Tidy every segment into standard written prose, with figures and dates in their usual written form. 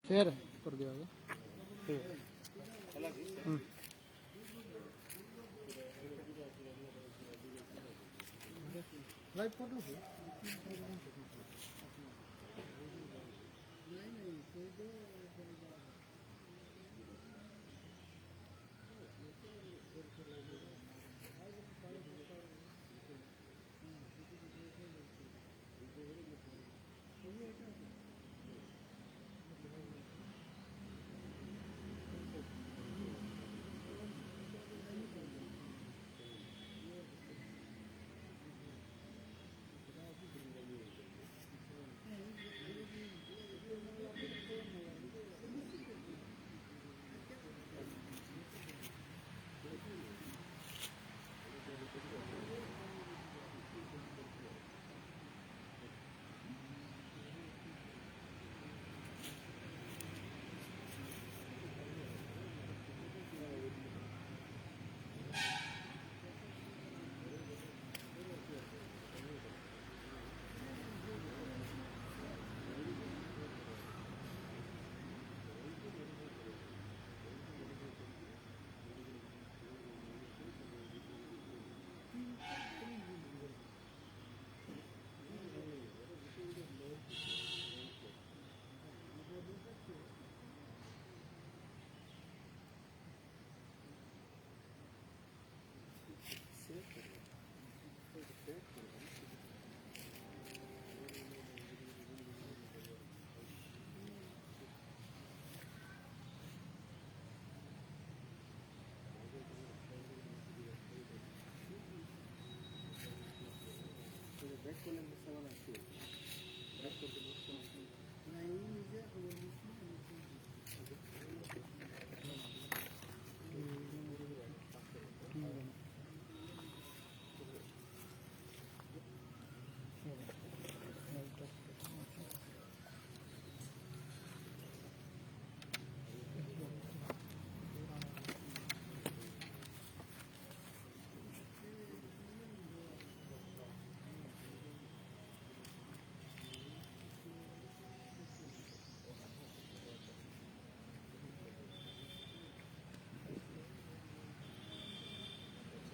Share कर दिया होगा। ठीक है। लाइव फोटो से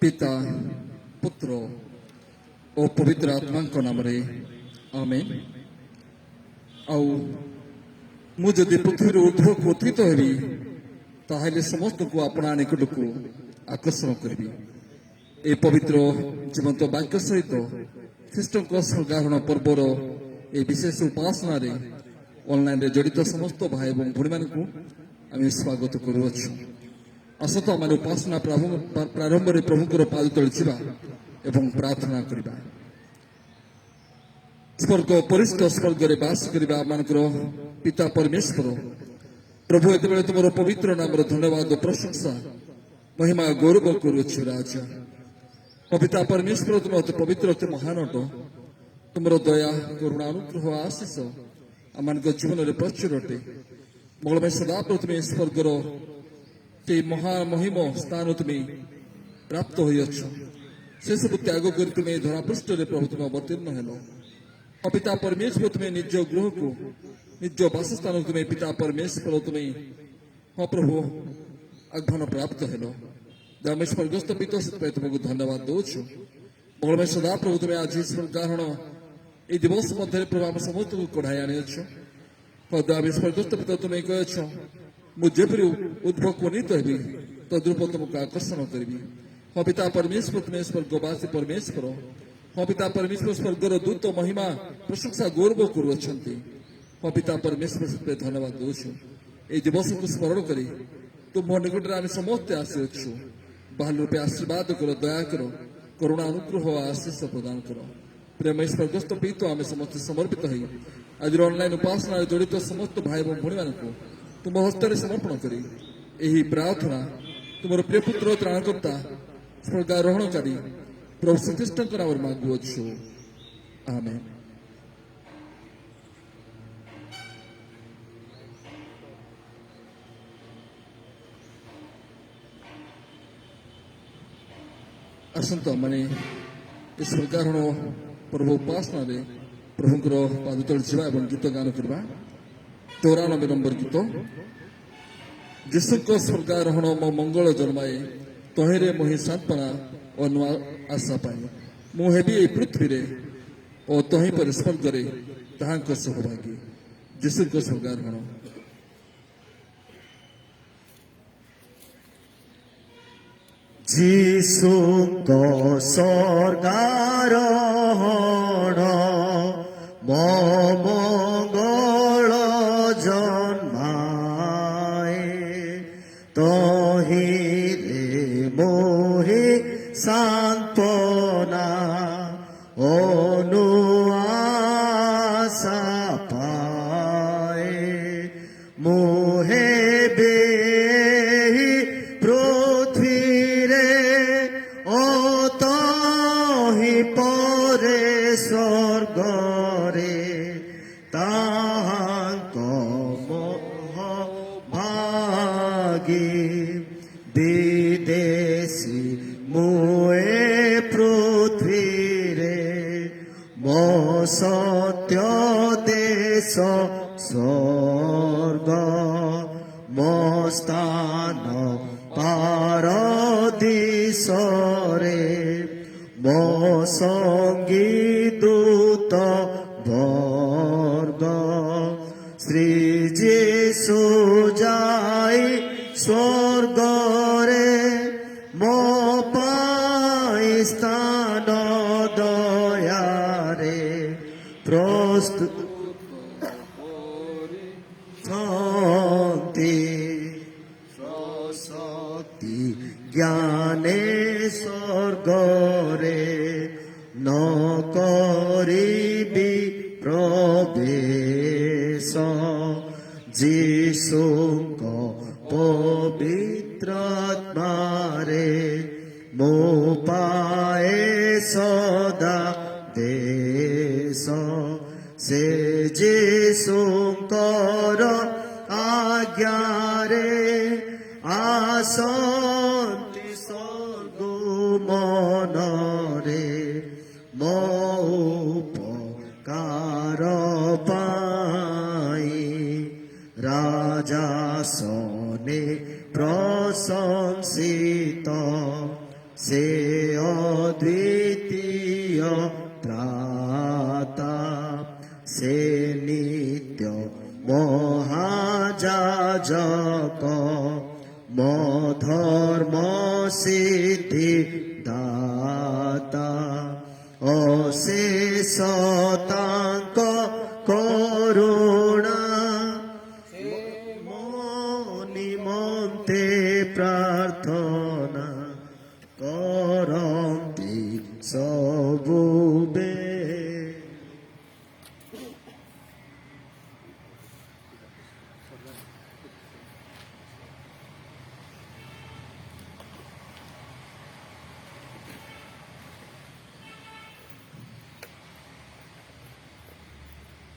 पिता पुत्र और पवित्र आत्मा नाम आमेन। आउ मुझे पृथ्वी ऊर्ध्व को उत्थित हेबी ताहले समस्त को अपना निकट को आकर्षण करी ए पवित्र जीवंत वाक्य सहित ख्रीष्ट स्वर्गारोहण पर्वर ए विशेष उपासना ऑनलाइन जड़ित समस्त भाई और भूणी मान आम स्वागत करुअछु। असत आम उपासना प्रारंभ में प्रभुंर पाद तले एवं प्रार्थना करवा। स्वर्ग परिष्ठ स्वर्ग में बास करवा मानकर पिता परमेश्वर प्रभु एत तुम पवित्र नाम धन्यवाद प्रशंसा महिमा गौरव करुछु राजा। पिता परमेश्वर तुम अति पवित्र अति महान अट तुम दया करुणा अनुग्रह आशीष आम जीवन में प्रचुर अटे। मंगलमय सदा प्रथम स्वर्गर से महामहिम स्थान तुम्हें प्राप्त से सब त्याग कर तुम्हें धरापृष्ठ प्रभु तुम अवतीर्ण हेल। पिता परमेश्वर तुम्हें निज गृह को निज बासस्थान तुम्हें पिता परमेश्वर तुम्हें हाँ प्रभु आह्वान प्राप्त हेल। जमे स्वर्गस्थ पिता से तुमको धन्यवाद दौछु। मंगलमय सदा प्रभु तुम्हें आज कारण ये दिवस मध्य प्रभु आम समस्त को कढ़ाई आनी स्वर्गस्थ पिता तुम्हें कह मुझे उद्भवनीत हेबी तद्रूप तुमको आकर्षण करी। हाँ पिता परमेश्वर तुम्हें स्वर्गवासी परमेश्वर हाँ पिता परमेश्वर स्वर्गर दूत महिमा प्रशंसा गौरव करुँच। हाँ पिता परमेश्वर से धन्यवाद दौछु। ये दिवस को स्मरण करी तुम निकट आम समस्ते आसीचु बाहर रूपे आशीर्वाद कर दया कर करुणा अनुग्रह आशीष प्रदान कर। प्रेम स्वर्गस्थ पिता आम समस्त समर्पित हो आज ऑनलाइन उपासना जड़ित समस्त भाई और भूणी मान तुम हस्तर समर्पण करी यही प्रार्थना तुम प्रिय पुत्र त्राणकर्ता स्वर्गारोहणकारी प्रभु श्रीकृष्ण नाम मांगुअछु आमेन। आसत मैंने स्वर्गारोहण पर्व उपासना प्रभुंर पाद तले जावा गीत गान करवा। ଚଉରାନବେ ନମ୍ବର ଗୀତ ଯୀଶୁଙ୍କ ସ୍ୱର୍ଗାରୋହଣ ମୋ ମଙ୍ଗଳ ଜନ୍ମାଏ ତହିଁରେ ମୋହି ସାନ୍ତ୍ୱନା ଓ ନୂଆ ଆଶା ପାଏ ମୁଁ ହେବି ଏହି ପୃଥିବୀରେ ଓ ତହିଁ ପରେ ସ୍ୱର୍ଗରେ ତାହାଙ୍କ ସହଭାଗୀ ଯୀଶୁଙ୍କ ସ୍ୱର୍ଗାରୋହଣ ଯୀଶୁଙ୍କ ସ୍ୱର୍ଗାରୋହଣ ମୋ ମଙ୍ଗଳ ଜନ୍ମାଏ ତହିଁରେ ମୋହି ସାନ୍ତ୍ୱନା ଓ ନୂଆ ଆଶା ପାଏ ମୁଁ ହେବି ପୃଥିବୀରେ ଓ ତହିଁ ପରେ ସ୍ୱର୍ଗରେ ତାହାଙ୍କ ଭାଗୀ ବିଦେଶୀ ମୁଁ ଏ ପୃଥିବୀରେ ମୋ ସତ୍ୟ ଦେଶ ସ୍ୱର୍ଗ ମୋ ସ୍ଥାନ ପାରଦିଶରେ ମୋ ସଙ୍ଗୀ ଦୂତ ବର୍ଗ ଶ୍ରୀ ଯୀଶୁ ଯାଇ ସ୍ୱର୍ଗରେ ମୋ ପାଇଁ ସ୍ଥାନ ଦୟାରେ ପ୍ରସ୍ତୁତ ଶକ୍ତି ଜ୍ଞାନେ ସ୍ୱର୍ଗରେ ନ କରିବି ପ୍ରବେଶ ଯୀଶୁଙ୍କ ପବିତ୍ର ଆତ୍ମାରେ ମୋ ପାଏ ସଦା ଦେଶ ସେ ଯୀଶୁଙ୍କର ଆଜ୍ଞାରେ ଆସନ୍ତି ସ୍ୱର୍ଗ ମନରେ ମୋ ଉପକାର ପାଇଁ ରାଜାସନେ ପ୍ରଶଂସିତ ସେ ଅଦ୍ୱିତୀୟ ତ୍ରାତା ସେ ନିତ୍ୟ ମହାଯାଜକ ମୋ ଧର୍ମ ସିଦ୍ଧି ଦାତା ଅଶେଷ ତାଙ୍କ କରୁଣା ମୋ ନିମନ୍ତେ ପ୍ରାର୍ଥନା କରନ୍ତି ସବୁବେଳେ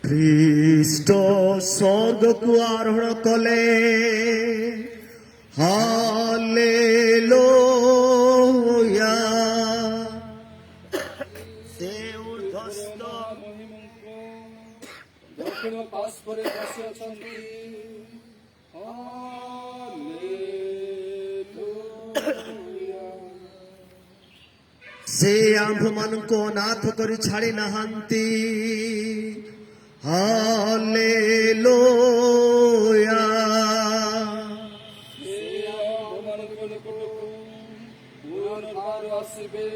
ଖ୍ରୀଷ୍ଟ ସ୍ୱର୍ଗକୁ ଆରୋହଣ କଲେ ହାଲେଲୁୟା ସେ ଉର୍ଦ୍ଧ୍ୱସ୍ଥ ଦକ୍ଷିଣ ପାର୍ଶ୍ୱରେ ବସି ଅଛନ୍ତି ହାଲେଲୁୟା। ସେ ଆମ୍ଭମାନଙ୍କୁ ଅନାଥ କରି ଛାଡ଼ି ନାହାନ୍ତି ହାଲେଲୁୟା ସେ ଆମ୍ଭମାନଙ୍କ ନିକଟକୁ ପୁନର୍ବାର ଆସିବେ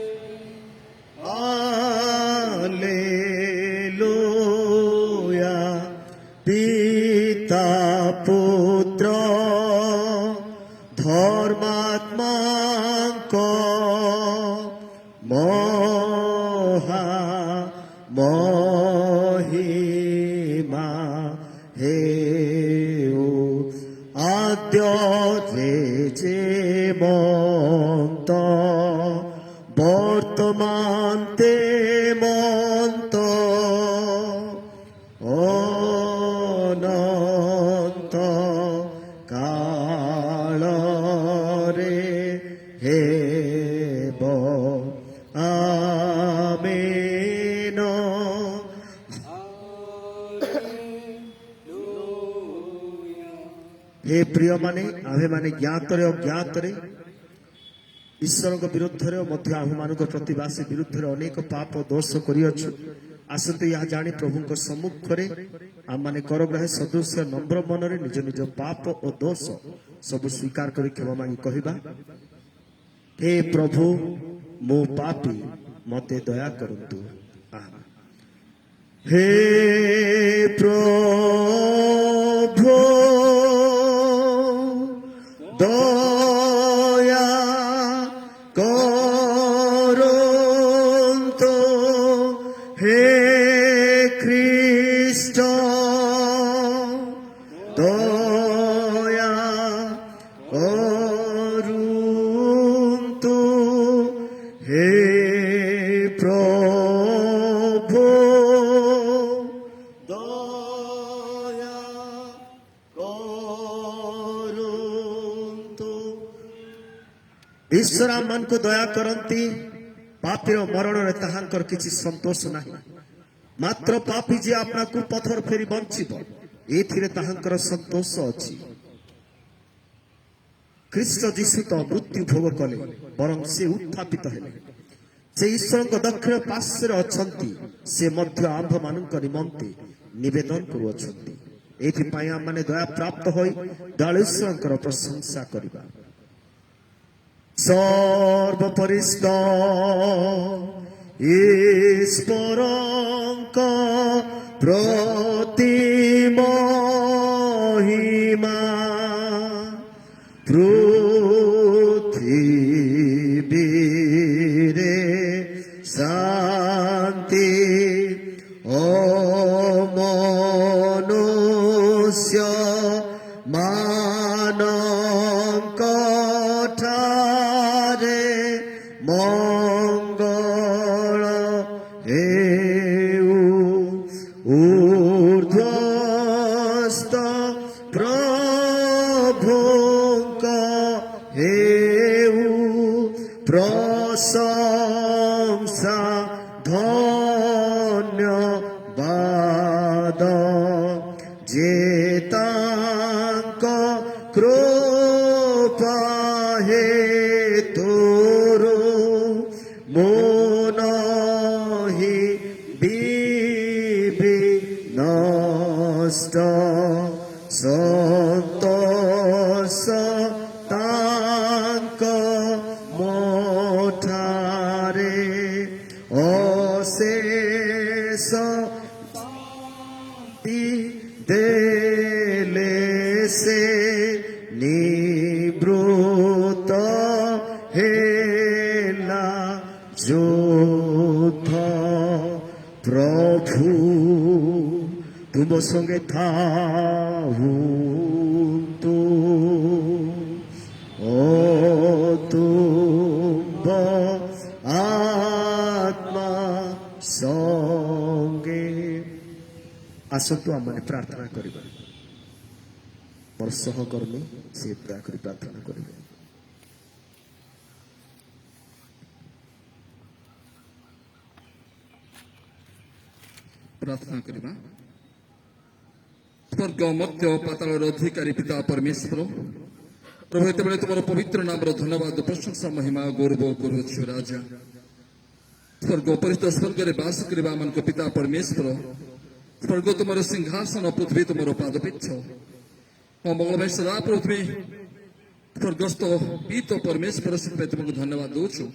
ହାଲେଲୁୟା ପିତା ପୁତ୍ର ଧର୍ମାତ୍ମାଙ୍କ ମହିମା ହେଉ ଆଦ୍ୟରେ ଯେମନ୍ତ ବର୍ତ୍ତମାନ ତେମନ୍ତ ଅନନ୍ତ କାଳରେ ହେବ ଆମେନ हे प्रिय माने आमे माने ज्ञातरे अज्ञातरे ईश्वर विरुद्ध आम मान प्रतिवासी विरुद्ध अनेक पाप दोष करियछु आसतु यह जानी प्रभु सम्मुख आम माने करग्राह सदृश नम्र मन निज निज पाप और दोष सब स्वीकार कर क्षमा मांगी कहवा हे प्रभु मो पापी मते दया करंतु हे प्रभु दया करंतु हे ख्रीष्ट दया करंतु हे प्रभु दया करंतु ईश्वर आम मान को दया करती पापीर मरण रे ताहांकर किछि संतोष नाही मात्र पापी जे अपना को पथर फेरी बंचिब एथिरे ताहांकर संतोष अछि ख्रीष्ट जीशु तो मृत्यु भोग कले बरं से उत्थापित हेले से ईश्वर दक्षिण पार्श्वर अछंती से मध्य आंभ मानक निमंते निवेदन करुअछंती एथिपाई आम माने दया प्राप्त होई दयालुईश्वर प्रशंसा करिबा सर्वपरिष्ठ ईश्वरंक प्रतिमहिमा पृथिवीरे शांति मनुष्य मानक ठारे मंगल हेउ ऊर्ध्वस्त प्रभुक हेउ प्रशंसा धन्यवाद जेतांक कृपा हेतुरु मोनहि विनष्ट संतोष तांक मोठारे अशेष देले से निवृत्त हेला जोथ प्रभु तुम संगे थाहुंतु ओ तुम आत्मा संगे आसतु आम प्रार्थना करिबा मोर सहकर्मी से दया करी प्रार्थना करिबे प्रार्थना करिबा स्वर्ग मध्य पातालर अधिकारी पिता परमेश्वर प्रभु एतेबेले तुमर पवित्र नामर धन्यवाद प्रशंसा महिमा गौरव करुछु राजा स्वर्ग परिस्थ स्वर्ग रे वास करिबा मन को पिता परमेश्वर स्वर्ग तुमर सिंहासन पृथ्वी तुमर पादपीठ ओ मंगलमय सदा पृथ्वी स्वर्गस्थ पीत परमेश्वर से तुमको धन्यवाद दूछु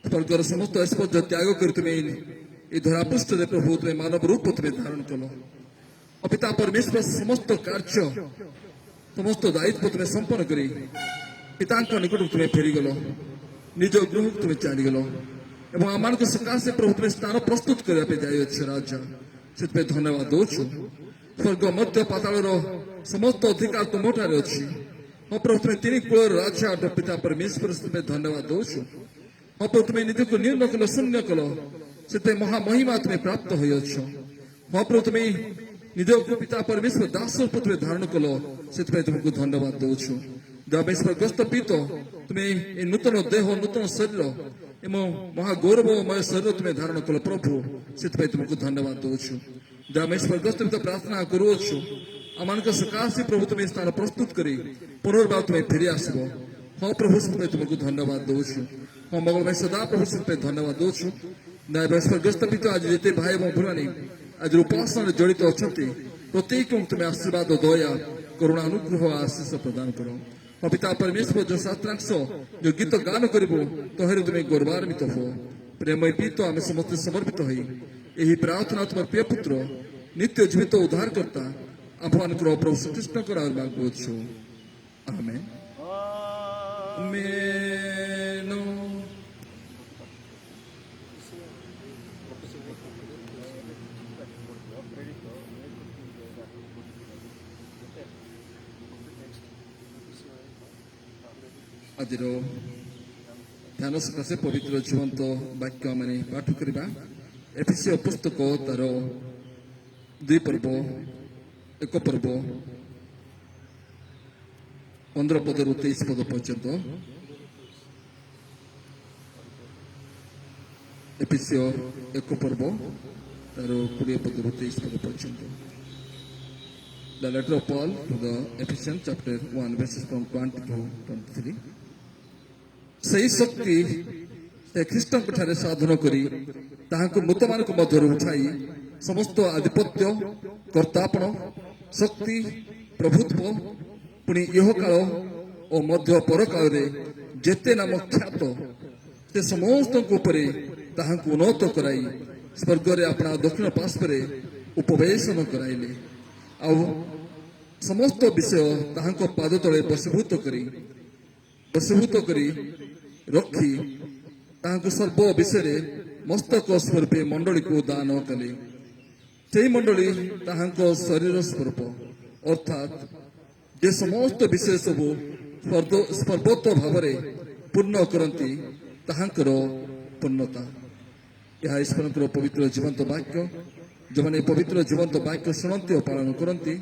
स्वर्गर समस्त ऐश्वर्य त्याग कर तुम्हें ये धरापृष्ठ रे प्रभु तुम्हें मानव रूप तुम्हें धारण कलो और पिता परमेश्वर समस्त कार्य समस्त दायित्व तुम्हें संपन्न करी पिता निकट तुम्हें फेरी गलो निज गृह तुम्हें चली गलो एवं आम सकाशे प्रभु तुम्हें स्थान प्रस्तुत करने जाए राजा से धन्यवाद दूछु स्वर्ग मध्य पातालर समस्त अधिकार तुम ठारे अच्छी हाँ प्रभु तुम्हें तीन कूल राजा अट पिता परमेश्वर से धन्यवाद दूछु हाँ प्रभु तुम्हें निज को निर्णय कल शून्य कल से महामहिमा तुम्हें प्राप्त हो हाँ प्रभु तुम्हें निज को पिता परमेश्वर दास तुम्हें धारण कल से तुमको धन्यवाद दूछु देवेश्वर ग्रस्त पीत तुम्हें नूतन देह नूतन शरीर एवं महागौरवमय शरीर तुम्हें धारण कल प्रभु से तुमको धन्यवाद दूछु देवेश्वर ग्रस्त प्रार्थना करुछु आम सकाशे प्रभु तुम्हें स्थान प्रस्तुत करी पुनर्बार तुम्हें फेरी आसब हाँ प्रभु से तुमको धन्यवाद दौचु हाँ मंगलमय सदा प्रभु से धन्यवाद दौचु स्वर्गस्थ पिता आज जिते भाई और भूरानी आज उपासना जड़ित अच्छा प्रत्येक तुम्हें आशीर्वाद दया करुणा अनुग्रह आशीष प्रदान करो हाँ पिता परमेश्वर जो शास्त्रांश जो गीत गान कर तोहरे तुम्हें गौरवान्वित हो प्रेमय पीत आम समस्त समर्पित हो यही प्रार्थना तुम प्रिय पुत्र नित्य जीवित उद्धार करता आह्वान प्रभु श्रीकृष्ण मांगुछु आमेन आमेन आज ध्यान सकाशे पवित्र जीवंत वाक्य मैंने पाठ करवा एफिसीय पुस्तक तार 2 पर्व 1 पर्व 15 पदर 23 पद पर्यंत एफिसीय 1 पर्व तार 20 पदर 23 पद पर्यंत The letter of Paul to the Ephesians chapter 1 verses from 1 to 23 सही शक्ति से ख्रीष्ट ठारे साधन करी ताहाको मृतमान को मध्य उठाई समस्त आधिपत्य कर्तापण शक्ति प्रभुत्व पुणी यह काल और मध्य पर काल जेते नाम ख्यात से समस्त ताहाको उन्नत कराई स्वर्ग रे अपना दक्षिण पार्श्व उपवेशन कराइले आ समस्त विषय ताहाको पाद तले बसीभूत करी रखी ताहाको सर्व विषय मस्तक स्वरूपे मंडली को दान कले से मंडली ताहाको शरीर स्वरूप अर्थात जे समस्त विषय सब सर्वोत्त भाव पूर्ण करती ताहांकर पूर्णता यह ईश्वर पवित्र जीवंत वाक्य जो मैंने पवित्र जीवंत वाक्य शुणती और पालन करती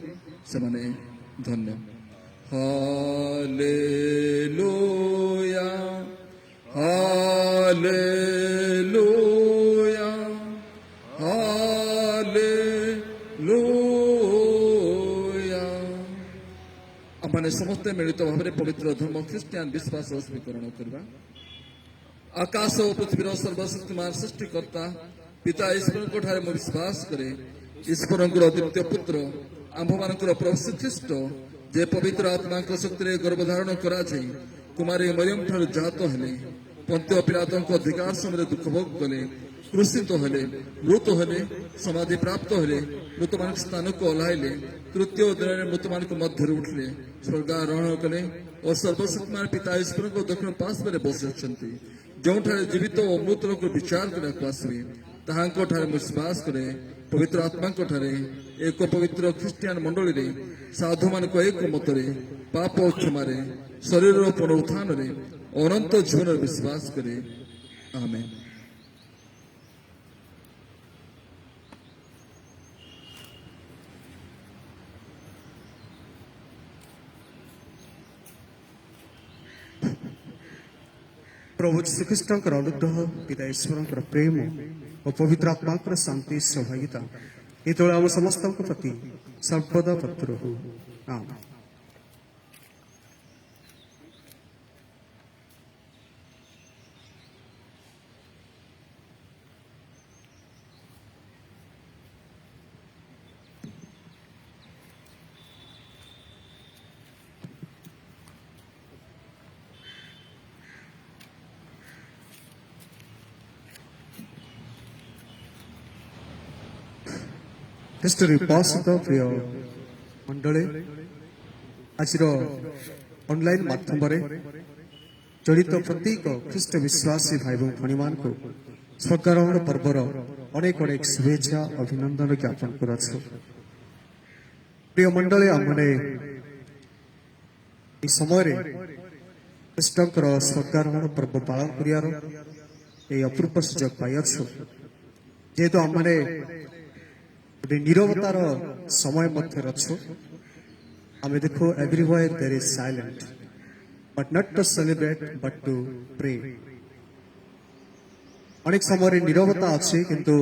से माने धन्य हालेलुया हालेलुया हालेलुया आमने समस्त मिलित भाव में पवित्र धर्म ख्रीष्टियान विश्वास स्वीकरण करवा आकाश और पृथ्वीर सर्वशक्तिमान सृष्टिकर्ता पिता ईश्वर को ठारे विश्वास करे ईश्वर द्वितीय पुत्र आंभ मानकर प्रभु श्रीख्रीष्ट जे पवित्र आत्मा शक्ति गर्भधारण करा कुमारी मरियम ठार जात हेले पंत्य पिलातों अधिकार समय दुख भोग कले क्रूसित हेले मृत हेले समाधि प्राप्त हेले मृत मान स्थान को ओह्लाइले तृतीय दिन मृत मान मध्य उठले स्वर्गारोहण कले और सर्वशक्तिमान पिता ईश्वर को दक्षिण पार्श्व बसी अच्छा जो जीवित और मृत लोक विचार करने आसवे ताहांको ठारे विश्वास करे पवित्र आत्मा ठारे एक पवित्र ख्रीष्टियान मंडली साधु मान एक मतरे पाप क्षमारे शरीर पुनरुत्थान अनंत जीवन विश्वास करे आमेन प्रभु श्रीकृष्ण अनुग्रह पिता ईश्वर प्रेम और पवित्र आत्मा शांति सौभाग्यता ये आम समस्त प्रति सर्वदा पत्र हो आमेन हिस्टरी पासित प्रिय मंडले आज ऑनलाइन माध्यम जड़ित प्रत्येक ख्रीष्ट विश्वासी भाई भाई मान को स्वर्गारोहण पर्वर अनेक अनेक शुभेच्छा अभिनंदन ज्ञापन कर प्रिय मंडले आमने समय ख्रीष्ट स्वर्गारोहण पर्व पालन कर अपूर्व सुजोग पाई जेहेतु आमने नीरवतार समय मध्य अच्छो आम देखो everywhere there is silent but not to celebrate but to pray अनेक समय नीरवता अच्छे किंतु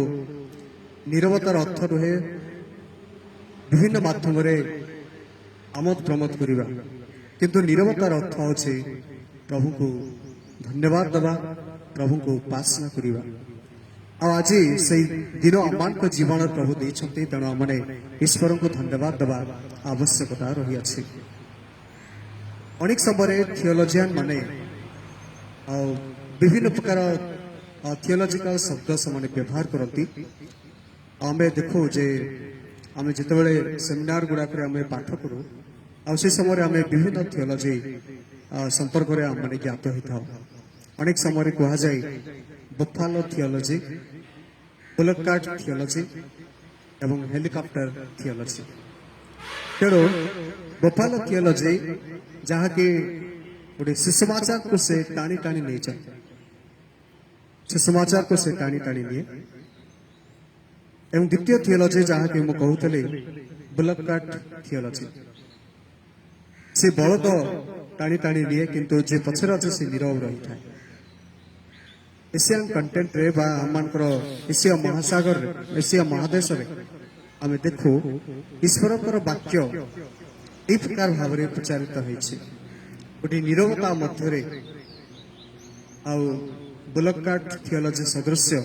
नीरवतार अर्थ रुहे विभिन्न माध्यम ଆମୋଦ ପ୍ରମୋଦ କରିବା କିନ୍ତୁ ନିରବତାର ଅର୍ଥ ହେଉଛି ପ୍ରଭୁଙ୍କୁ ଧନ୍ୟବାଦ ଦେବା ପ୍ରଭୁଙ୍କୁ ଉପାସନା କରିବା ଆଉ ଆଜି ସେଇ ଦିନ ଆମମାନଙ୍କ ଜୀବନରେ ପ୍ରଭୁ ଦେଇଛନ୍ତି ତେଣୁ ଆମମାନେ ଈଶ୍ୱରଙ୍କୁ ଧନ୍ୟବାଦ ଦେବା ଆବଶ୍ୟକତା ରହିଅଛି ଅନେକ ସମୟରେ ଥିଓଲୋଜିଆନ ମାନେ ଆଉ ବିଭିନ୍ନ ପ୍ରକାର ଥିଓଲୋଜିକାଲ ଶବ୍ଦ ସେମାନେ ବ୍ୟବହାର କରନ୍ତି ଆମେ ଦେଖୁ ଯେ ଆମେ ଯେତେବେଳେ ସେମିନାର ଗୁଡ଼ାକରେ ଆମେ ପାଠ କରୁ ଆଉ ସେ ସମୟରେ ଆମେ ବିଭିନ୍ନ ଥିଓଲୋଜି ସମ୍ପର୍କରେ ଆମମାନେ ଜ୍ଞାତ ହୋଇଥାଉ ଅନେକ ସମୟରେ କୁହାଯାଏ ବଫାଲୋ ଥିଓଲୋଜି ବୁଲକାର୍ଟ ଥିଓଲୋଜି ଏବଂ ହେଲିକପ୍ଟର ଥିଓଲୋଜି ତେଣୁ ବଫାଲୋ ଥିଓଲୋଜି ଯାହାକି ଗୋଟେ ସୁସମାଚାରକୁ ସେ ଟାଣି ଟାଣି ନେଇଛନ୍ତି ସୁସମାଚାରକୁ ସେ ଟାଣି ଟାଣି ନିଏ ଏବଂ ଦ୍ୱିତୀୟ ଥିଓଲୋଜି ଯାହାକି ମୁଁ କହୁଥିଲି ବୁଲକାର୍ଟ ଥିଓଲୋଜି ସେ ବଳଦ ଟାଣି ଟାଣି ନିଏ କିନ୍ତୁ ଯେ ପଛରେ ଅଛି ସେ ନୀରବ ରହିଥାଏ ଏସିଆନ୍ କଣ୍ଟେଣ୍ଟରେ ବା ଆମମାନଙ୍କର ଏସିଆ ମହାସାଗରରେ ଏସିଆ ମହାଦେଶରେ ଆମେ ଦେଖୁ ଈଶ୍ୱରଙ୍କର ବାକ୍ୟ ଏହି ପ୍ରକାର ଭାବରେ ପ୍ରଚାରିତ ହୋଇଛି ଗୋଟିଏ ନୀରବତା ମଧ୍ୟରେ ଆଉ ବୁଲକାର୍ଟ ଥିଓଲୋଜି ସଦୃଶ୍ୟ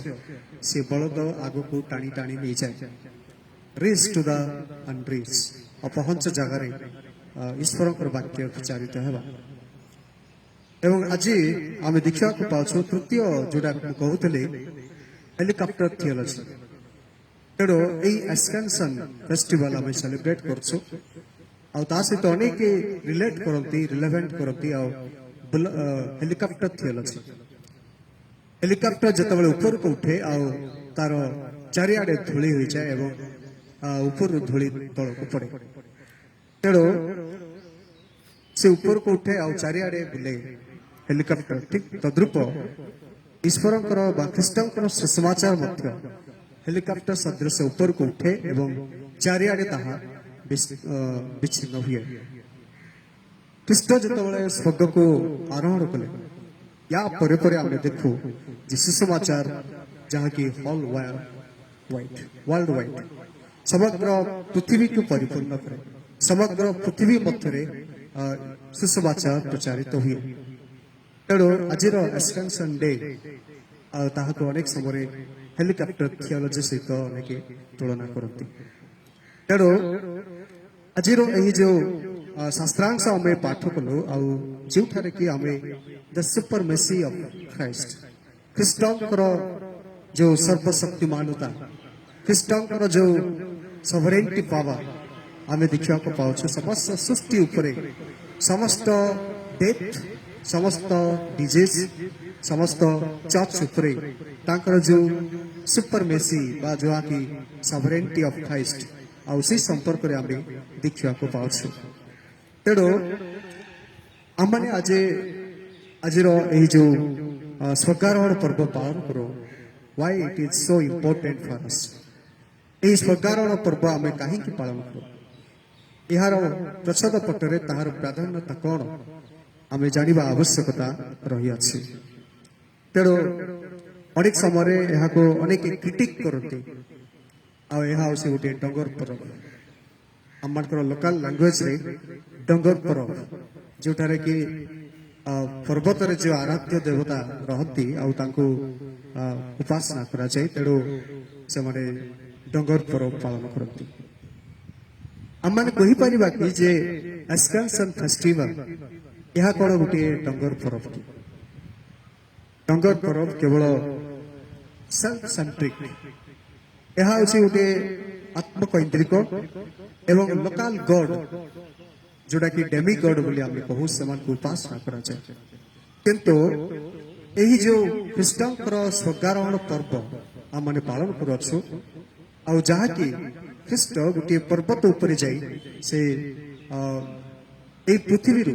ସେ ବଳଦ ଆଗକୁ ଟାଣି ଟାଣି ନେଇଯାଏ ରିଚ୍ ଟୁ ଦ ଅନରିଚ୍ ଅପହଞ୍ଚ ଜାଗାରେ ଈଶ୍ୱରଙ୍କର ବାକ୍ୟ ପ୍ରଚାରିତ ହେବା ଏବଂ ଆଜି ଆମେ ଦେଖିବାକୁ ପାଉଛୁ ତୃତୀୟ ଯୋଉଟା ମୁଁ କହୁଥିଲି ହେଲିକପ୍ଟର ଥିଓଲୋଜି ତେଣୁ ଏଇ ଏକ୍ସକାନ୍ସନ୍ ଫେଷ୍ଟିଭାଲ ଆମେ ସେଲିବ୍ରେଟ୍ କରୁଛୁ ଆଉ ତା ସହିତ ଅନେକ ରିଲେଟ୍ କରନ୍ତି ରିଲେଭେଣ୍ଟ କରନ୍ତି ଆଉ ହେଲିକପ୍ଟର ଥିଓଲୋଜି ହେଲିକପ୍ଟର ଯେତେବେଳେ ଉପରକୁ ଉଠେ ଆଉ ତାର ଚାରିଆଡେ ଧୂଳି ହୋଇଯାଏ ଏବଂ ଉପରୁ ଧୂଳି ତଳକୁ ପଡେ ତେଣୁ ସେ ଉପରକୁ ଉଠେ ଆଉ ଚାରିଆଡେ ବୁଲେ ହେଲିକପ୍ଟର ଠିକ ତଦ୍ରୁପ ଈଶ୍ୱରଙ୍କର ବା ଖ୍ରୀଷ୍ଟଙ୍କର ସୁସମାଚାର ମଧ୍ୟ ହେଲିକପ୍ଟର ସଦୃଶ ଉପରକୁ ଉଠେ ଏବଂ ଚାରିଆଡେ ତାହା ବିଚ୍ଛିନ୍ନ ହୁଏ ଖ୍ରୀଷ୍ଟ ଯେତେବେଳେ ସ୍ୱର୍ଗକୁ ଆରୋହଣ କଲେ ୟା ପରେ ପରେ ଆମେ ଦେଖୁ ଯେ ସୁସମାଚାର ଯାହାକି ୱାର୍ଲଡ ୱାଇଡ୍ ସମଗ୍ର ପୃଥିବୀକୁ ପରିପୂର୍ଣ୍ଣ କରେ ସମଗ୍ର ପୃଥିବୀ ମଧ୍ୟରେ ସୁସମାଚାର ପ୍ରଚାରିତ ହୁଏ ତେଣୁ ଆଜିର ଏକ୍ସଟେନସନ୍ ଡେ ଆଉ ତାହାକୁ ଅନେକ ସମୟରେ ହେଲିକପ୍ଟର ଥିଓଲୋଜି ସହିତ ଅନେକ ତୁଳନା କରନ୍ତି ତେଣୁ ଆଜିର ଏହି ଯେଉଁ ଶାସ୍ତ୍ରାଂଶ ଆମେ ପାଠ କଲୁ ଆଉ ଯେଉଁଠାରେ କି ଆମେ ଦ ସୁପରମେସି ଅଫ ଖ୍ରାଇଷ୍ଟ ଖ୍ରୀଷ୍ଟଙ୍କର ଯେଉଁ ସର୍ବଶକ୍ତିମାନତା ଖ୍ରୀଷ୍ଟଙ୍କର ଯେଉଁ ସଭରେଣ୍ଟି ପାୱାର ଆମେ ଦେଖିବାକୁ ପାଉଛୁ ସମସ୍ତ ସୃଷ୍ଟି ଉପରେ ସମସ୍ତ ଡେଥ୍ ସମସ୍ତ ଡିଜିଜ୍ ସମସ୍ତ ଚର୍ଚ୍ଚ ଉପରେ ତାଙ୍କର ଯେଉଁ ସୁପରମେସି ବା ଯାହାକି ସଭରେଣ୍ଟି ଅଫ ଖ୍ରାଇଷ୍ଟ ଆଉ ସେହି ସମ୍ପର୍କରେ ଆମେ ଦେଖିବାକୁ ପାଉଛୁ ତେଣୁ ଆମମାନେ ଆଜିର ଏହି ଯେଉଁ ସ୍ୱର୍ଗାରୋହଣ ପର୍ବ ପାଳନ କରୁ why it is so important for us ଏହି ସ୍ୱର୍ଗାରୋହଣ ପର୍ବ ଆମେ କାହିଁକି ପାଳନ କରୁ ଏହାର ପ୍ରଚ୍ଛଦ ପଟରେ ତାହାର ପ୍ରାଧାନ୍ୟତା କ'ଣ ଆମେ ଜାଣିବା ଆବଶ୍ୟକତା ରହିଅଛି ତେଣୁ ଅନେକ ସମୟରେ ଏହାକୁ ଅନେକ କ୍ରିଟିକ୍ କରନ୍ତି ଆଉ ଏହା ହେଉଛି ଗୋଟିଏ ଡଙ୍ଗର ପରବ ଆମମାନଙ୍କର ଲୋକାଲ ଲାଙ୍ଗୁଏଜରେ ଡଙ୍ଗର ପରବ ଯେଉଁଠାରେ କି ପର୍ବତରେ ଯେଉଁ ଆରାଧ୍ୟ ଦେବତା ରହନ୍ତି ଆଉ ତାଙ୍କୁ ଉପାସନା କରାଯାଏ ତେଣୁ ସେମାନେ ଡଙ୍ଗର ପରବ ପାଳନ କରନ୍ତି ଆମମାନେ କହିପାରିବା କି ଯେ ଏକ୍ସକାନ୍ସନ୍ ଫେଷ୍ଟିଭାଲ ଏହା କ'ଣ ଗୋଟିଏ ଡଙ୍ଗର ପରବ କି ଡଙ୍ଗର ପରବ କେବଳ ସେଲ୍ଫ ସେଣ୍ଟ୍ରିକ୍ ଏହା ହେଉଛି ଗୋଟିଏ ଆତ୍ମକୈନ୍ଦ୍ରିକ ଏବଂ ଲୋକାଲ ଗଡ୍ ଯୋଉଟାକି ଡେମି ଗଡ୍ ବୋଲି ଆମେ କହୁ ସେମାନଙ୍କୁ ଉପାସନା କରାଯାଏ କିନ୍ତୁ ଏହି ଯେଉଁ ଖ୍ରୀଷ୍ଟଙ୍କର ସ୍ୱର୍ଗାରୋହଣ ପର୍ବ ଆମମାନେ ପାଳନ କରୁଅଛୁ ଆଉ ଯାହାକି ଖ୍ରୀଷ୍ଟ ଗୋଟିଏ ପର୍ବତ ଉପରେ ଯାଇ ସେ ଏହି ପୃଥିବୀରୁ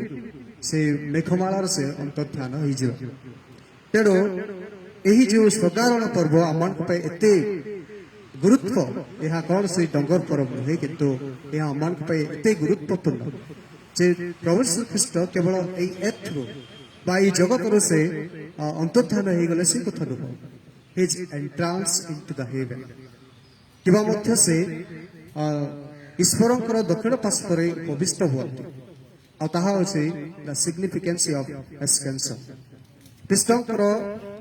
ସେ ମେଘମାଳାର ସେ ଅନ୍ତର୍ଧ୍ୟାନ ହେଇଯିବ ତେଣୁ ଏହି ଯେଉଁ ସ୍ୱର୍ଗାରୋହଣ ପର୍ବ ଆମମାନଙ୍କ ପାଇଁ ଏତେ ଗୁରୁତ୍ୱ ଏହା କ'ଣ ସେଇ ଡଙ୍ଗର ପର୍ବ ନୁହେଁ କିନ୍ତୁ ଏହା ଆମମାନଙ୍କ ପାଇଁ ଏତେ ଗୁରୁତ୍ୱପୂର୍ଣ୍ଣ ଯେ ପ୍ରଭୁ ଶ୍ରୀଖ୍ରୀଷ୍ଟ କେବଳ ଏଇ ଏର୍ଥରୁ ବା ଏଇ ଜଗତରୁ ସେ ଅନ୍ତର୍ଧ୍ୟାନ ହେଇଗଲେ ସେ କଥା ନୁହଁ his entrance in to the heaven କିମ୍ବା ମଧ୍ୟ ସେ ଈଶ୍ୱରଙ୍କର ଦକ୍ଷିଣ ପାର୍ଶ୍ୱରେ ଉପବିଷ୍ଟ ହୁଅନ୍ତି ଆଉ ତାହା ହେଉଛି ଦ ସିଗ୍ନିଫିକାନ୍ସ ଅଫ ଏସ୍କେନ୍ସନ୍। ଖ୍ରୀଷ୍ଟଙ୍କର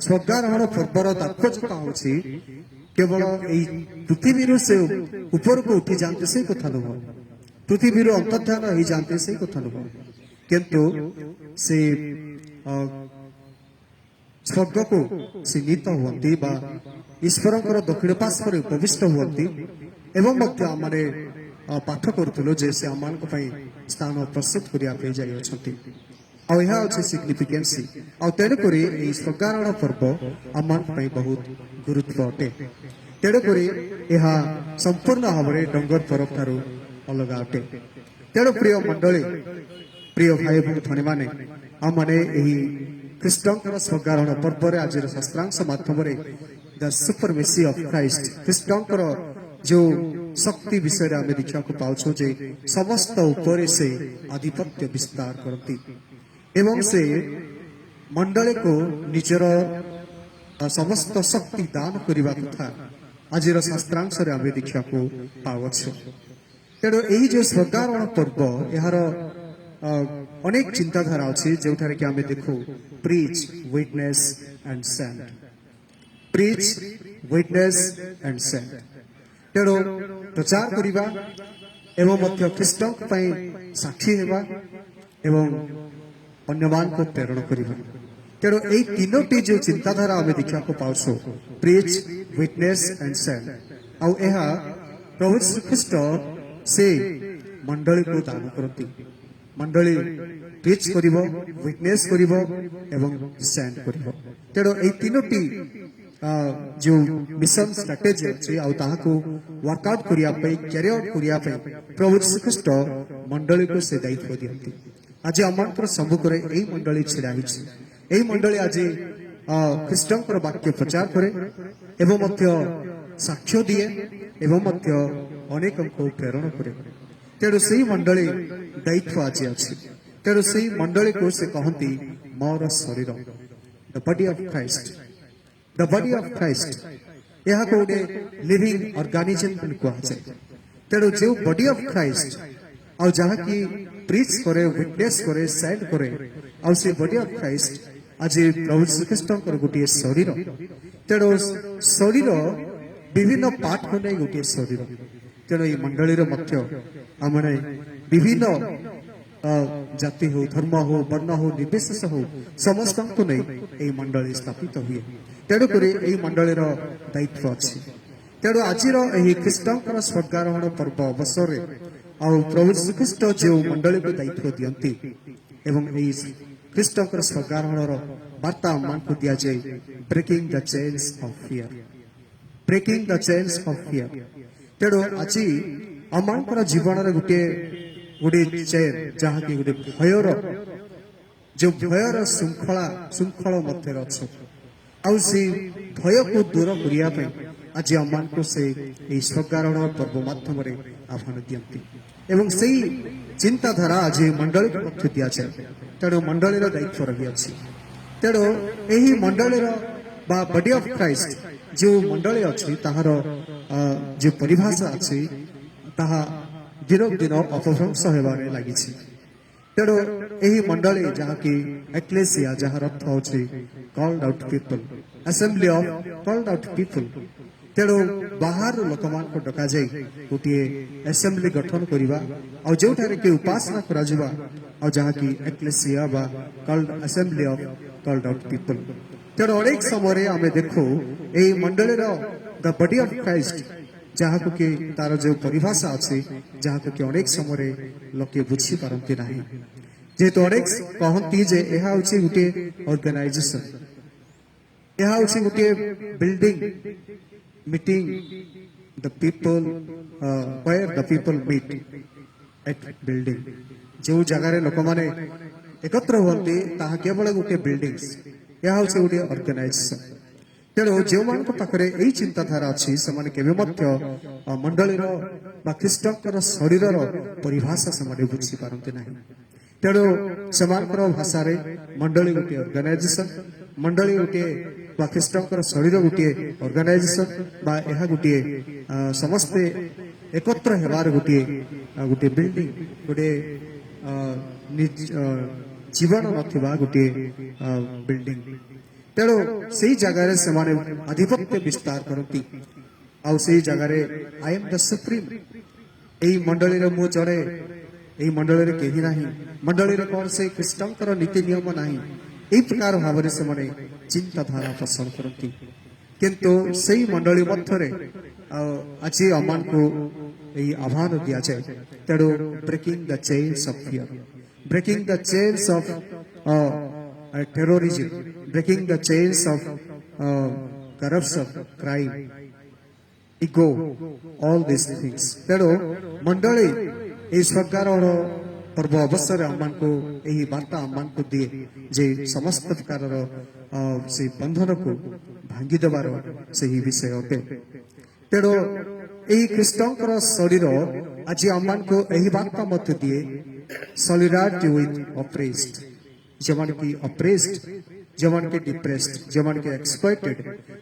ସ୍ୱର୍ଗାରୋହଣ ପର୍ବର ତାତ୍ପର୍ଯ୍ୟତା ହେଉଛି କେବଳ ଏଇ ପୃଥିବୀରୁ ସେ ଉପରକୁ ଉଠି ଯାଆନ୍ତି ସେଇ କଥା ନୁହଁ, ପୃଥିବୀରୁ ଅନ୍ତର୍ଧାନ ହେଇଯାଆନ୍ତି ସେଇ କଥା ନୁହଁ, କିନ୍ତୁ ସେ ସ୍ୱର୍ଗକୁ ସେ ନୀତ ହୁଅନ୍ତି ବା ଈଶ୍ୱରଙ୍କର ଦକ୍ଷିଣ ପାର୍ଶ୍ୱରେ ଉପବିଷ୍ଟ ହୁଅନ୍ତି ଏବଂ ମଧ୍ୟ ଆମମାନେ ପାଠ କରୁଥିଲୁ ଯେ ସେ ଆମମାନଙ୍କ ପାଇଁ ସ୍ଥାନ ପ୍ରସ୍ତୁତ କରିବା ପାଇଁ ଯାଇଅଛନ୍ତି ଆଉ ଏହା ହେଉଛି ସିଗ୍ନିଫିକାନ୍ସ। ଆଉ ତେଣୁକରି ଏହି ସ୍ୱର୍ଗାରୋହଣ ପର୍ବ ଆମମାନଙ୍କ ପାଇଁ ବହୁତ ଗୁରୁତ୍ୱ ଅଟେ। ତେଣୁକରି ଏହା ସମ୍ପୂର୍ଣ୍ଣ ଭାବରେ ଡଙ୍ଗର ପର୍ବ ଠାରୁ ଅଲଗା ଅଟେ। ତେଣୁ ପ୍ରିୟ ମଣ୍ଡଳୀ, ପ୍ରିୟ ଭାଇ ଏବଂ ଭଉଣୀମାନେ, ଆମମାନେ ଏହି ଖ୍ରୀଷ୍ଟଙ୍କର ସ୍ୱର୍ଗାରୋହଣ ପର୍ବରେ ଆଜିର ଶାସ୍ତ୍ରାଂଶ ମାଧ୍ୟମରେ ଦ ସୁପରମେସି ଅଫ ଖ୍ରାଇଷ୍ଟ, ଖ୍ରୀଷ୍ଟଙ୍କର ଯେଉଁ ଶକ୍ତି ବିଷୟରେ ଆମେ ଦେଖିବାକୁ ପାଉଛୁ ଯେ ସମସ୍ତ ଉପରେ ସେ ଆଧିପତ୍ୟ ବିସ୍ତାର କରନ୍ତି ଏବଂ ସେ ମଣ୍ଡଳୀକୁ ନିଜର ସମସ୍ତ ଶକ୍ତି ଦାନ କରିବା କଥା ଆଜିର ଶାସ୍ତ୍ରାଂଶରେ ଆମେ ଦେଖିବାକୁ ପାଉଛୁ। ତେଣୁ ଏହି ଯେଉଁ ସ୍ୱର୍ଗାରୋହଣ ପର୍ବ ଏହାର ଅନେକ ଚିନ୍ତାଧାରା ଅଛି ଯେଉଁଠାରେ କି ଆମେ ଦେଖୁ preach, witness and send, preach, witness and send. ତେଣୁ ପ୍ରଚାର କରିବା ଏବଂ ମଧ୍ୟ ଖ୍ରୀଷ୍ଟଙ୍କ ପାଇଁ ସାକ୍ଷୀ ହେବା ଏବଂ ଅନ୍ୟମାନଙ୍କୁ ପ୍ରେରଣ କରିବା। ତେଣୁ ଏହି ତିନୋଟି ଯେଉଁ ଚିନ୍ତାଧାରା ଆମେ ଦେଖିବାକୁ ପାଉଛୁ, ପ୍ରିଚ୍, ୱିଟନେସ୍ ଆଣ୍ଡ ସେଣ୍ଡ, ଆଉ ଏହା ପ୍ରଭୁ ଶ୍ରୀଖ୍ରୀଷ୍ଟ ସେ ମଣ୍ଡଳୀକୁ ଦାନ କରନ୍ତି। ମଣ୍ଡଳୀ ପ୍ରିଚ୍ କରିବ, ୱିଟନେସ୍ କରିବ ଏବଂ ସେଣ୍ଡ କରିବ। ତେଣୁ ଏହି ତିନୋଟି जो मिशन स्ट्राटेजी अच्छी ताकू वर्कआउट करने क्यारि आउट करने प्रभु श्रीकृष्ण मंडली को से दायित्व दिखती। आज आम सम्मुखें यही मंडली छिड़ा यही मंडली आज ख्रीष्टर वाक्य प्रचार करे एवं साक्ष्य दिए एवं अनेक को प्रेरण करे। तेणु से मंडली दायित्व आज अच्छी। तेणु से मंडली को से कहती मोर शरीर, the body of Christ, the body of Christ. यह गोटे लिविंग ऑर्गेनिज्म कहुए। तेणु जो बॉडी ऑफ क्राइस्ट आ जहाँ की प्रीच करे, विटनेस करे, सेंड करे, आ से बॉडी ऑफ क्राइस्ट आज प्रभु श्रीकृष्ण गोटे शरीर। तेणु शरीर विभिन्न पार्ट को नहीं गोटे शरीर। तेणु ये मंडली आमने विभिन्न जाति हो, धर्म हो, वर्ण हो, निर्विशेष हो, समस्त को नहीं यही मंडली स्थापित हुए। तेणुक यही मंडलीर दायित्व अच्छी। तेणु आज ख्रीष्टर स्वर्गारोहण पर्व अवसर प्रभु श्रीकृष्ण जो मंडली को दायित्व दियंती एवं ख्रीष्टर स्वर्गारोहण वार्ता आम को दि जाए, breaking the chains of fear, breaking the chains of fear. तेणु आज आम जीवन गोटे गोटे चेन जहाँ की गोटे भयर जो भयर श्रृंखला मध्य अच्छे आउ भय को दूर करने आज आम को से स्वर्गारोहण पर्व मध्यम आह्वान दियंती एवं से चिंताधारा आज मंडली को दि जाए। तेणु मंडलीर दायित्व रही अच्छी। तेणु यही मंडलीर बॉडी ऑफ क्राइस्ट जो मंडली अच्छी ताहार जो परिभाषा अच्छी ताहा दिनक दिन अपभ्रंश होबारे लगी। तेणु यही मंडली जहाँ की एक्लेसिया जहाँ अर्थ होची called out people, assembly of called out people. तेणु बाहर लोक मान को डका जाई गोटे असेंबली गठन करवा और जो कि उपासना करा जिबा और जहाँ की एक्लेसिया बा called assembly of called out people. तेणु अनेक समय आम देखो यही मंडलीर द बॉडी ऑफ क्राइस्ट जहाँ को कि तार जो परिभाषा अच्छी जहाँ को कि अनेक समय लोके बुझी पारती ना जेहेतु अनेक कहती जे यह गोटे ऑर्गेनाइजेशन, यह गोटे building meeting the people where the people meet at building. जो जगार लोक मैंने एकत्र हुए ताहा केवल गोटे बिल्डिंग्स, यह गोटे ऑर्गेनाइजेशन। तेणु जो मान पाखे यही चिंताधारा अच्छी से मंडलीर ख्रीष्टर शरीर परिभाषा से बुझी पारती ना। तेणु से भाषा मंडली गोटे ऑर्गेनाइजेशन, मंडली गोटे ख्रीष्टर शरीर गोटे ऑर्गेनाइजेशन बा यह गोटे समस्ते एकत्र हेबार गोटे गोटे बिल्डिंग गोटे जीवन नथिबा गोटे बिल्डिंग तेणु से जगार से आधिपत्य विस्तार करती आउ से जगार आई एम द सुप्रीम यही मंडली मु जड़े यही मंडली कहीं ना मंडली कौन से ख्रीष्टर नीति नियम ना यही प्रकार भाव से चिंताधारा पोषण करती किंतु से मंडली मध्य आज अमान को यही आह्वान दि जाए तेणु breaking the chains of fear breaking the chains ऑफ terrorism, breaking the chains of corruption, crime, ego, all these things. तेणु मंडली ये सरकार पर्व अवसर आम को यही वार्ता आम को दिए जे समस्त प्रकार से बंधन को भांगी देवार से ही विषय अटे तेणु यही ख्रीष्टर शरीर आज आम को यही वार्ता मत दिए solidarity with oppressed जमान की अप्रेस्ड जमान के डिप्रेस्ड जमान के एक्सप्लॉइटेड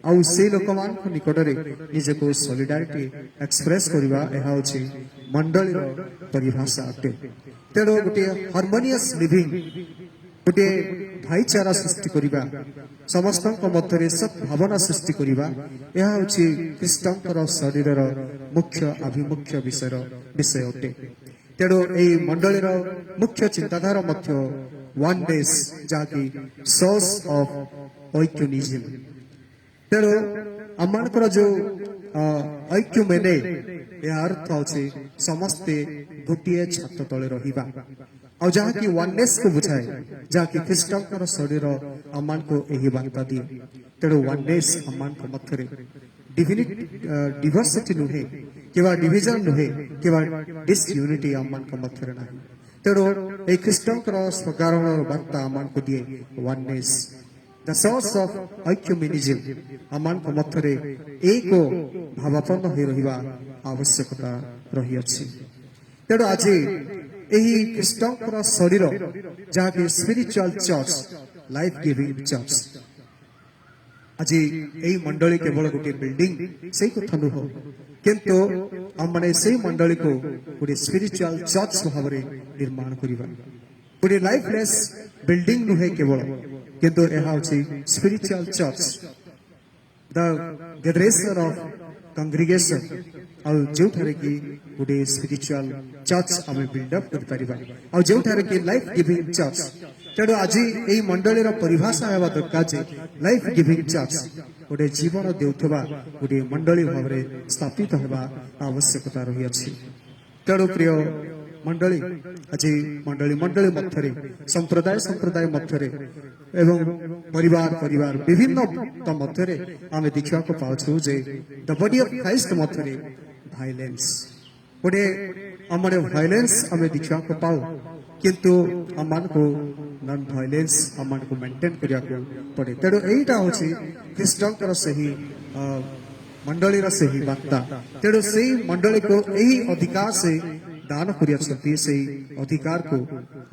आउ से लोक मान निकट रे निजे को सॉलिडारिटी एक्सप्रेस करबा एहा होची मंडली रो परिभाषा अटे तेणु गोटे हार्मोनियस लिविंग गोटे भाईचारा सृष्टि करबा समस्त मध्य सद्भावना सृष्टि करबा एहा होची ख्रीष्टर शरीर रो मुख्य आभिमुख्य विषय अटे तेणु एई मंडली रो मुख्य चिंताधारा मध्य oneness जाकी source of oikonism तेणु आमर जो ऐक्य मेने अर्थ अच्छे समस्ते गोटे छात तले रहिबा और जहाँ की oneness को बुझाए जहाँ की ख्रीष्टर शरीर आमान को यही वार्ता दिए तेणु oneness आमान को मध्य डिवर्सिटी नुहे केवल डिविजन नुहे केवल डिसयूनिटी आमान को मध्य ना तेणु ये ख्रीष्टर स्वकारण वार्ता आमान को दिए oneness द सोर्स ऑफ ऐक्युमेनिज्म आमान को मध्य एक भावापन्न हो रहिबा आवश्यकता रही अछि तेणु आज यही ख्रीष्टर शरीर जहाँ की spiritual church life giving church आज यही मंडली केवल गोटे बिल्डिंग से कथा नुह किंतु आम मैंने से मंडली को गोटे स्पिरिचुअल चर्च भाव में निर्माण करवा गोटे लाइफलेस बिल्डिंग नुहे केवल किंतु यह स्पिरिचुअल चर्च द गेदरेशन ऑफ कंग्रीगेशन और जो कि गोटे स्पिरिचुअल चर्च आम बिल्डअप कर जो कि लाइफ गिविंग चर्च तेणु आज यही मंडली परिभाषा होगा दरकार लाइफ गिविंग चर्च गोटे जीवन देउथबा गोटे मंडली भाव में स्थापित होगा आवश्यकता रही अछि तेणु प्रिय मंडली आज मंडली मंडली मध्य संप्रदाय मध्य एवं परिवार विभिन्न मध्य आम देखा पाचु जे द बॉडी ऑफ क्राइस्ट मध्य भाइलेंस गोटे आम भाइलेंस आम देखा पाऊ किंतु आम को नॉन भाइलेंस आम को मेंटेन करिया पड़े तेणु यहीटा हूँ ख्रीष्टर से ही मंडली से ही वार्ता तेणु से मंडली को यही अधिकार से दान कर अधिकार को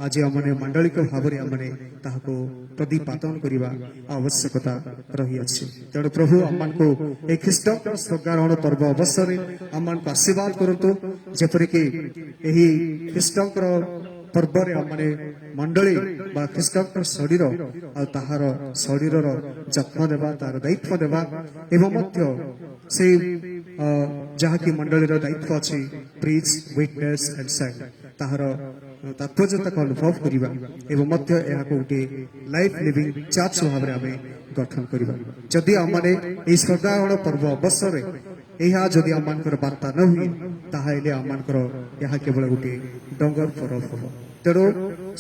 आज आमने मंडली भाव में प्रतिपादन करने आवश्यकता रही अच्छी तेणु प्रभु आम को एक ख्रीष्टर स्वगारण पर्व अवसर आम को आशीर्वाद करतु जेपरिक यही ख्रीष्टर पर्व आमने मंडली ख्रीष्टर शरीर ताहार शरीर जत्न देवा तार दायित्व देवा एवं से जहाँ की मंडली दायित्व अच्छी प्रीच विटनेस एंड सेंड ताहार तात्पर्यता को अनुभव करवा एवं गोटे लाइफ लिविंग चर्च भाव में आम गठन करवा जदि आमने स्वगारण पर्व अवसर यह जदि आम वार्ता न हुए ताहले आमर यह केवल गोटे डंगर पर्व हम तेणु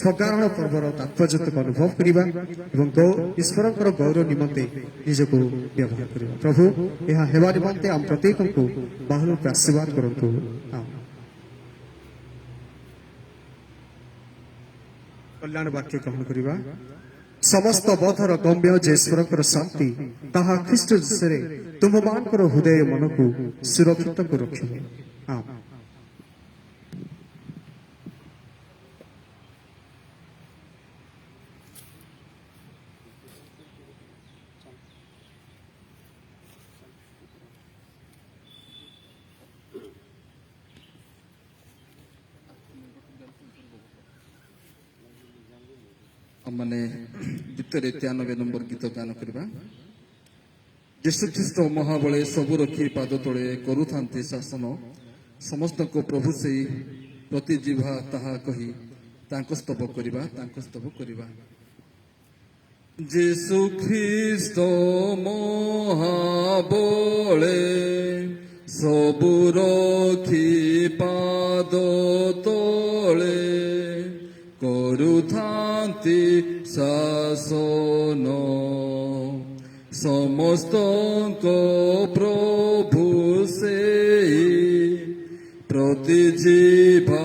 स्वगारण पर्वर तात्पर्य को अनुभव करवा ईश्वर गौरव निमंते निजक व्यवहार करवा प्रभु यह हेवा निमंते आम प्रत्येक को बाहुल आशीर्वाद करतु कल्याण वाक्य ग्रहण करवा समस्त बोधर गम्य जे ईश्वर शांति ताहा ख्रीष्ट जीशुरे तुम मानकर हृदय मन को सुरक्षित को रखिबे आमेन। आमने गीतरे 93 नंबर गीत गान करवा यीशु ख्रीष्ट महाबले सबु रखी पाद तले करुथांती शासन समस्त को प्रभु से प्रति जीवा ताहा कही तांको स्तव करिबा यीशु ख्रीष्ट महाबले सबु रखी पाद तले करुथांती शासन समस्त को प्रभु से प्रति जीवा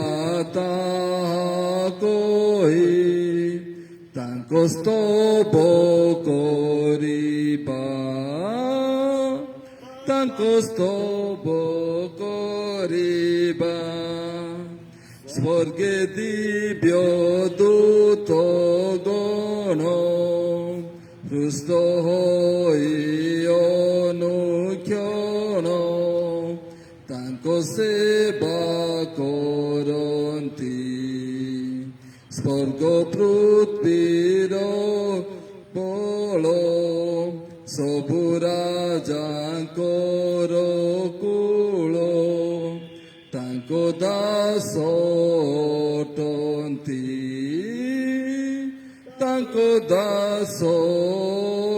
ताहा कही तांको स्तव करिबा स्वर्गे दिव्य दूत गण हृष्ट होई अनुक्षण तांको सेवा करन्ति स्वर्ग पृथ्वीर बल सबु राजांकर कूल तांको दास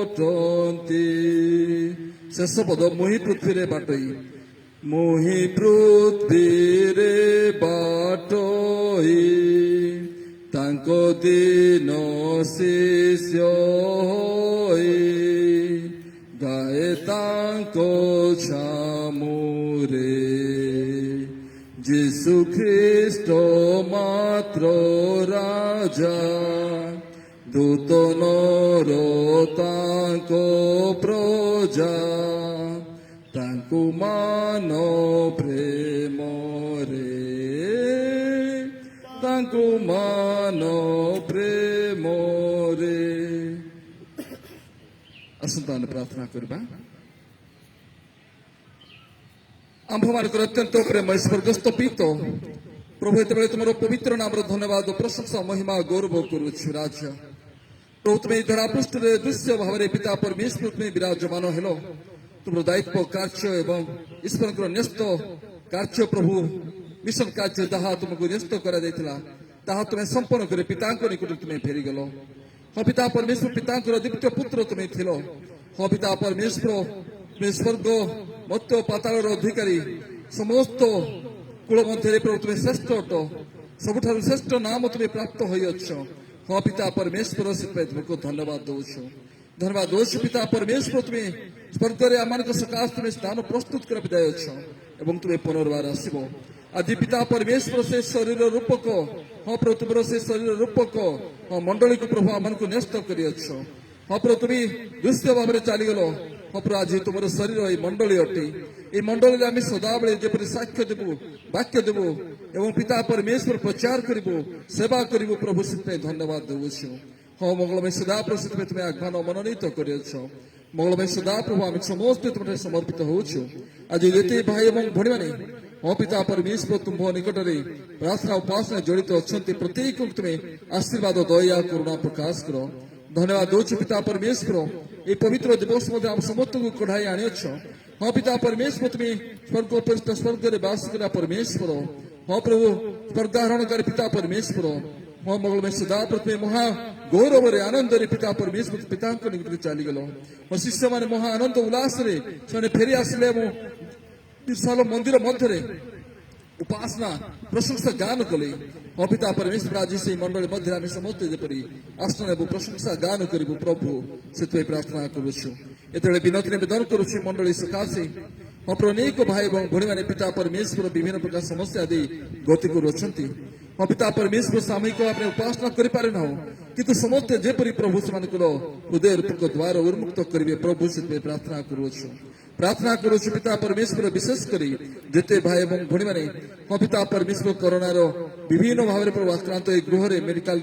अटन्ति शेष पद मुहि पृथ्वी रे बाटई तांको दीन शिष्य होई गाए तांको छामुरे यीशु ख्रीष्ट मात्र राजा दूत नर तांको प्रजा तांको मान प्रेम रे असंतान प्रार्थना करबा आंभ मानकर अत्यंत प्रेम स्वर्गस्थ पीत प्रभु एत तुम पवित्र नाम धन्यवाद प्रशंसा महिमा गौरव करुछु राजा प्रभु तुम्हें धरापृष्ठ दृश्य भाव पिता परमेश्वर तुम्हें विराजमान हेलो तुम दायित्व कार्य एवं ईश्वर न्यस्त कार्य प्रभु मिशन कार्य जहा तुमको न्यस्त कर तुम्हें संपन्न कर पिता निकट तुम्हें फेरीगल हाँ पिता परमेश्वर पिता द्वितीय पुत्र तुम्हें थिल हाँ पिता परमेश्वर तुम्हें स्वर्ग मत्य पाताल अधिकारी समस्त कूल मध्य प्रभु तुम्हें श्रेष्ठ अट सबुठ श्रेष्ठ नाम तुम्हें प्राप्त होइछ हाँ पिता परमेश्वर से तुमको धन्यवाद दौच पिता परमेश्वर तुम्हें स्वर्ग आम सकाश तुम्हें स्थान प्रस्तुत कर तुम्हें पुनर्बार आसब आज पिता परमेश्वर से शरीर रूपक हाँ प्रभु तुम से शरीर रूपक हाँ मंडली को प्रभु आम को न्यस्त कर हाँ प्रभु तुम्हें दृश्य भाव में चलीगल हाँ प्रभु आज तुम शरीर ये मंडली अटे ये मंडली आम सदाबले जपरी साक्ष्य देवु वाक्य देवु एवं पिता परमेश्वर प्रचार करूँ सेवा करूँ प्रभु से धन्यवाद देवु हाँ मंगलमय सदा प्रभु तुम्हें आह्वान मनोनीत कर मंगलमय सदा प्रभु आम समस्त तुम समर्पित होछु आज ये भाई एवं भणी मैंने हाँ पिता परमेश्वर तुम निकट में प्रार्थना उपासना जड़ित अच्छा प्रत्येक तुम्हें आशीर्वाद दया करुणा प्रकाश कर धन्यवाद दौच पिता परमेश्वर ये पवित्र दिवस आम समस्त को कढ़ाई आनी हाँ पिता परमेश्वर तुम्हें स्वर्ग वास कर परमेश्वर हाँ प्रभु स्वर्गारोहणकारी पिता परमेश्वर हाँ मंगलमय सदा प्रथम महा गौरव आनंद पिता परमेश्वर पिता निकट चलीगल हाँ शिष्य मैंने महा आनंद उल्लास फेरी आसिले विशाल मंदिर मध्य उपासना प्रशंसा गान कले हाँ पिता परमेश्वर आज से मंडली मध्य आम समस्त जपरी आसन एवं प्रशंसा गान करूँ प्रभु से प्रार्थना करुछु एत विनती निवेदन करुछु मंडली सकाशे हाँ प्रभु अनेक भाई और भणी मैंने पिता परमेश्वर विभिन्न प्रकार समस्या आदि गति करुँच हाँ पिता परमेश्वर सामूहिक आपने उपासना करें ना किंतु समस्ते जेपरी प्रभु से हृदय रूपक द्वार उन्मुक्त करेंगे प्रभु से प्रार्थना करुछु पिता परमेश्वर विशेष करी जेते भाई और भणी मैंने हाँ पिता परमेश्वर कोरोनार विभिन्न भाव में प्रभु आक्रांत गृह मेडिकल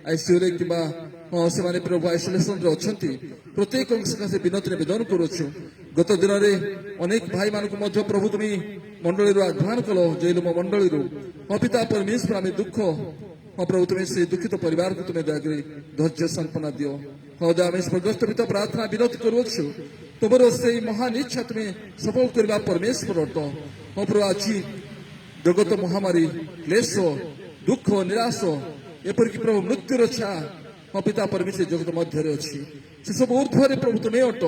आईसीयू रे कि हाँ से प्रभु आइसोलेशन अच्छा प्रत्येक सकाशे विनती निवेदन करुछु गत दिन में अनेक भाई मान प्रभु तुम्हें मंडली आह्वान कल जैलुम मंडली हाँ पिता परमेश्वर आम दुख हाँ प्रभु तुम्हें से दुखित परिवार को तुम्हें दयाकरी धैर्य संपन्न दियो हाँ आम स्वर्गस्थ पिता प्रार्थना विनती करुछु तुमर से महान इच्छा तुम्हें सफल करवा परमेश्वर अट हाँ प्रभु आज जगत महामारी क्लेश दुख निराश एपरिक प्रभु मृत्युर छा हाँ पिता परमेश्वर जगत मध्य अच्छी से सब ऊर्ध्वे प्रभु तुम्हें अट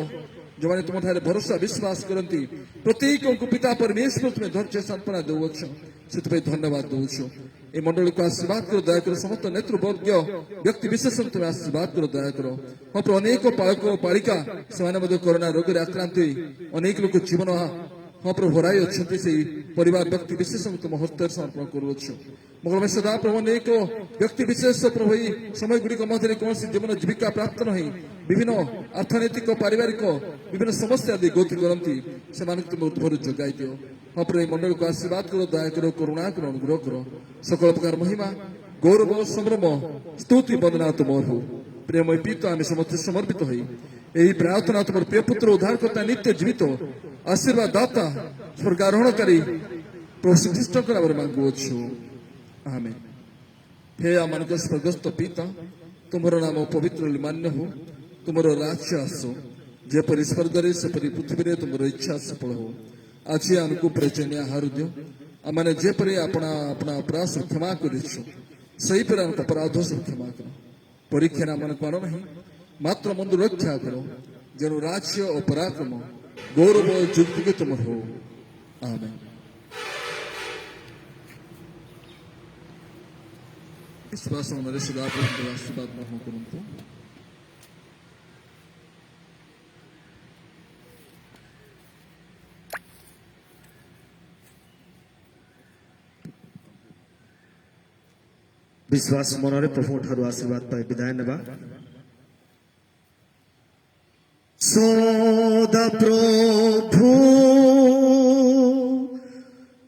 जो मैंने तुम ठारे भरोसा विश्वास करती प्रत्येक को पिता परमेश्वर तुम्हें धैर्य सांत्वना देउछ से धन्यवाद दौछु ए मंडल को आशीर्वाद करो दया करो समस्त नेतृवर्ग व्यक्ति विशेष तुम्हें आशीर्वाद करो दया करो हाँ पर अनेक पालक पालिका से कोरोना रोग आक्रांत अनेक लोक जीवन हाँ प्रभु हराई अच्छा से परिवार व्यक्ति विशेष तुम हस्त समर्पण करुछु मंगलमय सदा प्रभु अनेक व्यक्ति विशेष प्रभु यही समय गुड़िक मध्य कौन जीवन जीविका प्राप्त नहीं विभिन्न अर्थनैतिक पारिवारिक विभिन्न समस्या आदि गोत्री करती से तुम उद्भर जगाई दियो हाँ प्रभु मंडल को आशीर्वाद करो दया करो करुणा करो अनुग्रह करो सकल प्रकार महिमा गौरव संभ्रम स्तुति वंदना तुमर हो प्रेमय पीता आम समस्त समर्पित हो यही प्रार्थना तुम प्रिय पुत्र उद्धारकर्ता नित्य जीवित आशीर्वाद दाता स्वर्गारोहणकारी प्रभु श्रीकृष्ण नाम मांगुछु आमेन हे आम स्वर्गस्थ पिता तुमर नाम पवित्र मान्य हो तुमर राज्य आसो जेपरी स्वर्ग सेपरी पृथ्वी तुमर इच्छा सफल हो आज आमको प्रयोजनीय आहार दियो आमने जेपरी अपना अपना अपराध क्षमा करिछु सहीपरि आम अपराध सब क्षमा करो परीक्षा आम कर नहीं मात्र मंद रक्षा करो जेनु राज्य और पराक्रम गौरव जुग जुग तुमर हो आमेन विश्वास सदा आशीर्वाद ग्रहण करंतु विश्वास मनरे प्रभु ठारू आशीर्वाद पाई विदाय नेबा सदा प्रभु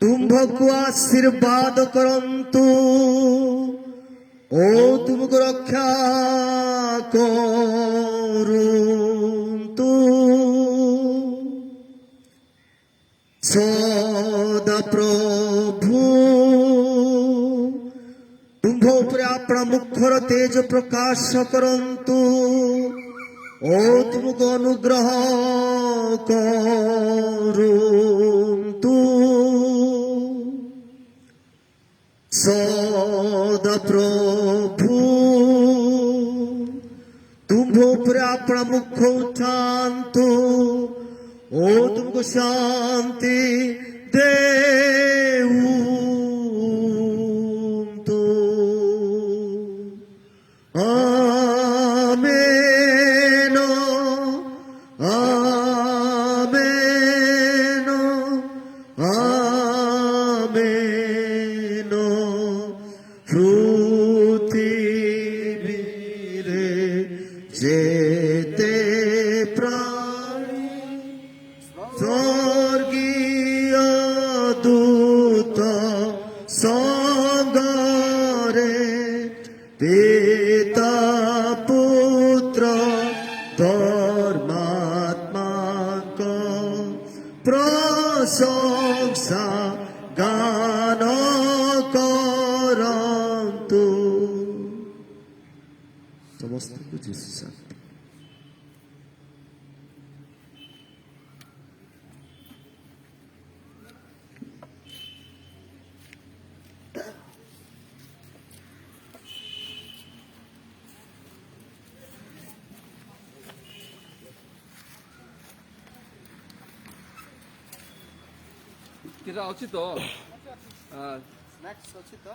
तुम्भको आशीर्वाद करंतु ओ तुमको रक्षा करंतु सदा प्रभु तुम्भ उपरे अपना मुखर तेज प्रकाश करंतु ओ तुमको अनुग्रह करंतु सदा प्रभु तुम्भ उपरे अपना मुख उठांतु ओ तुमको शांति देऊंतु आमेन आमेन आमेन पृथिवीरे जेते प्राणी स्वर्गीय दूत संगरे पिता पुत्र धर्मात्मा को प्रशंसा गान करंतु समस्त कुछ शांति किरा अछि तो स्नैक्स अछि तो